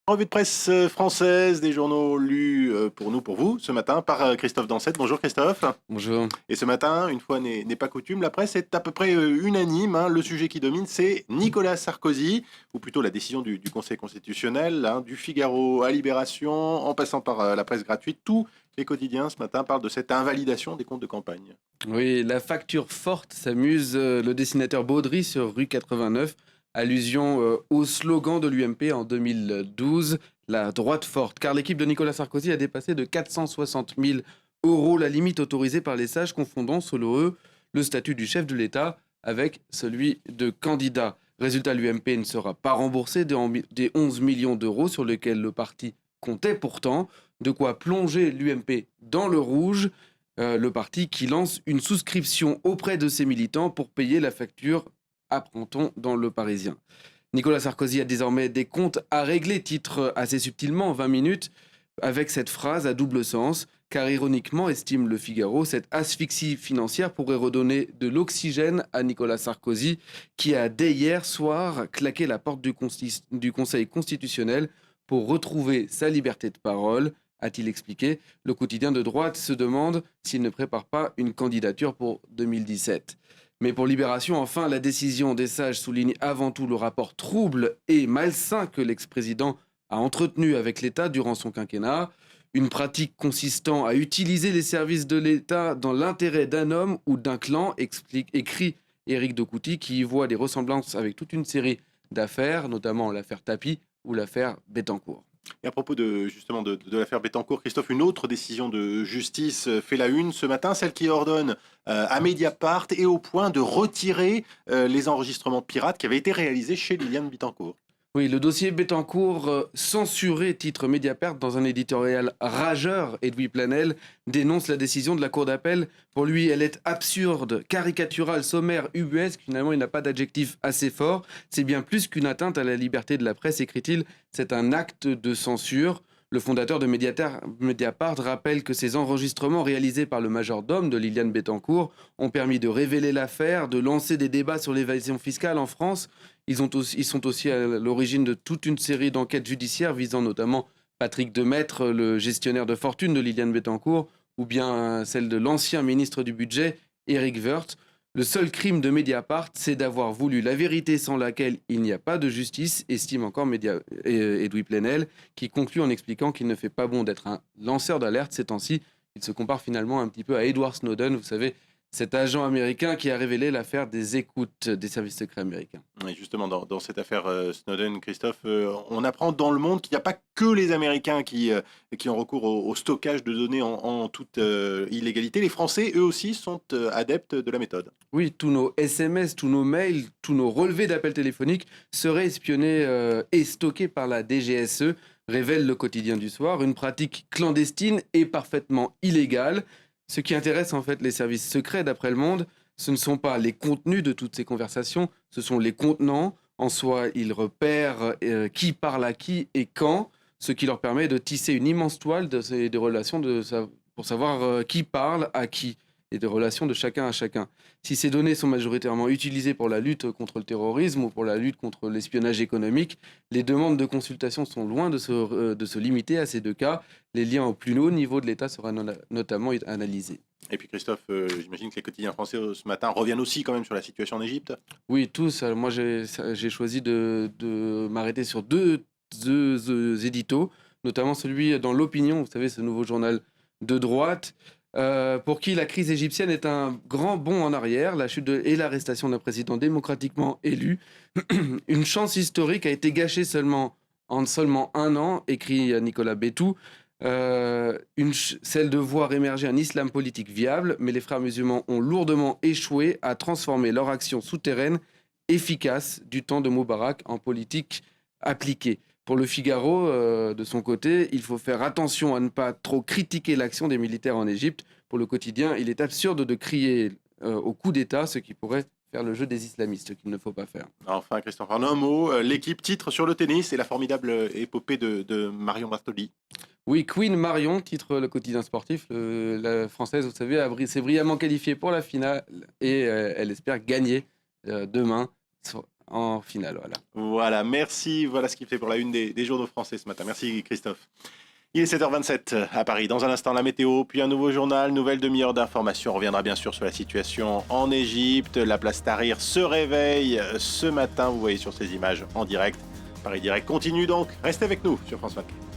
Revue de presse française, des journaux lus pour nous, pour vous, ce matin par Christophe Dansette. Bonjour Christophe. Bonjour. Et ce matin, une fois n'est pas coutume, la presse est à peu près unanime, hein. Le sujet qui domine, c'est Nicolas Sarkozy, ou plutôt la décision du Conseil constitutionnel, hein, du Figaro à Libération, en passant par la presse gratuite. Tous les quotidiens ce matin parlent de cette invalidation des comptes de campagne. Oui, la facture forte s'amuse le dessinateur Baudry sur rue 89. Allusion au slogan de l'UMP en 2012, la droite forte. Car l'équipe de Nicolas Sarkozy a dépassé de 460 000 euros la limite autorisée par les sages, confondant selon eux le statut du chef de l'État avec celui de candidat. Résultat, l'UMP ne sera pas remboursé des 11 millions d'euros sur lesquels le parti comptait pourtant, de quoi plonger l'UMP dans le rouge. Le parti qui lance une souscription auprès de ses militants pour payer la facture, apprend-on dans Le Parisien. Nicolas Sarkozy a désormais des comptes à régler, titre assez subtilement 20 minutes, avec cette phrase à double sens, car ironiquement, estime Le Figaro, cette asphyxie financière pourrait redonner de l'oxygène à Nicolas Sarkozy, qui a dès hier soir claqué la porte du Conseil constitutionnel pour retrouver sa liberté de parole, a-t-il expliqué. Le quotidien de droite se demande s'il ne prépare pas une candidature pour 2017. Mais pour Libération, enfin, la décision des sages souligne avant tout le rapport trouble et malsain que l'ex-président a entretenu avec l'État durant son quinquennat. Une pratique consistant à utiliser les services de l'État dans l'intérêt d'un homme ou d'un clan, écrit Éric de Couty, qui y voit des ressemblances avec toute une série d'affaires, notamment l'affaire Tapie ou l'affaire Bettencourt. Et à propos justement de l'affaire Bettencourt, Christophe, une autre décision de justice fait la une ce matin, celle qui ordonne à Mediapart et au point de retirer les enregistrements pirates qui avaient été réalisés chez Liliane Bettencourt. Oui, le dossier Bettencourt censuré, titre Mediapart, dans un éditorial rageur. Edoui Plenel dénonce la décision de la Cour d'appel. Pour lui, elle est absurde, caricaturale, sommaire, ubuesque. Finalement, il n'a pas d'adjectif assez fort. C'est bien plus qu'une atteinte à la liberté de la presse, écrit-il. C'est un acte de censure. Le fondateur de Mediapart rappelle que ces enregistrements réalisés par le majordome de Liliane Bettencourt ont permis de révéler l'affaire, de lancer des débats sur l'évasion fiscale en France. Ils sont aussi à l'origine de toute une série d'enquêtes judiciaires visant notamment Patrick Demaître, le gestionnaire de fortune de Liliane Bettencourt, ou bien celle de l'ancien ministre du Budget, Éric Woerth. Le seul crime de Mediapart, c'est d'avoir voulu la vérité sans laquelle il n'y a pas de justice, estime encore Edoui Plenel, qui conclut en expliquant qu'il ne fait pas bon d'être un lanceur d'alerte ces temps-ci. Il se compare finalement un petit peu à Edward Snowden, vous savez, cet agent américain qui a révélé l'affaire des écoutes des services secrets américains. Et justement, dans cette affaire Snowden, Christophe, on apprend dans le monde qu'il n'y a pas que les Américains qui ont recours au stockage de données en toute illégalité. Les Français, eux aussi, sont adeptes de la méthode. Oui, tous nos SMS, tous nos mails, tous nos relevés d'appels téléphoniques seraient espionnés et stockés par la DGSE, révèle le quotidien du soir, une pratique clandestine et parfaitement illégale. Ce qui intéresse en fait les services secrets, d'après Le Monde, ce ne sont pas les contenus de toutes ces conversations, ce sont les contenants. En soi, ils repèrent qui parle à qui et quand, ce qui leur permet de tisser une immense toile de relations pour savoir qui parle à qui et des relations de chacun à chacun. Si ces données sont majoritairement utilisées pour la lutte contre le terrorisme ou pour la lutte contre l'espionnage économique, les demandes de consultation sont loin de se limiter à ces deux cas. Les liens au plus haut niveau de l'État sera notamment analysés. Et puis Christophe, j'imagine que les quotidiens français ce matin reviennent aussi quand même sur la situation en Égypte. Oui, tous. Moi, j'ai choisi de m'arrêter sur deux éditos, notamment celui dans l'Opinion, vous savez, ce nouveau journal de droite, pour qui la crise égyptienne est un grand bond en arrière, la chute et l'arrestation d'un président démocratiquement élu. Une chance historique a été gâchée en seulement un an, écrit Nicolas Bétou. Celle de voir émerger un islam politique viable, mais les frères musulmans ont lourdement échoué à transformer leur action souterraine efficace du temps de Moubarak en politique appliquée. Pour Le Figaro, de son côté, il faut faire attention à ne pas trop critiquer l'action des militaires en Égypte. Pour le quotidien, il est absurde de crier au coup d'État, ce qui pourrait faire le jeu des islamistes, ce qu'il ne faut pas faire. Enfin, Christophe, en un mot, l'équipe titre sur le tennis et la formidable épopée de Marion Bartoli. Oui, Queen Marion, titre le quotidien sportif. La française, vous savez, s'est brillamment qualifiée pour la finale et elle espère gagner demain en finale. Voilà. Voilà, merci. Voilà ce qui fait pour la une des journaux français ce matin. Merci Christophe. Il est 7h27 à Paris. Dans un instant, la météo, puis un nouveau journal, nouvelle demi-heure d'information. On reviendra bien sûr sur la situation en Égypte. La place Tahrir se réveille ce matin. Vous voyez sur ces images en direct. Paris Direct continue donc. Restez avec nous sur France 24.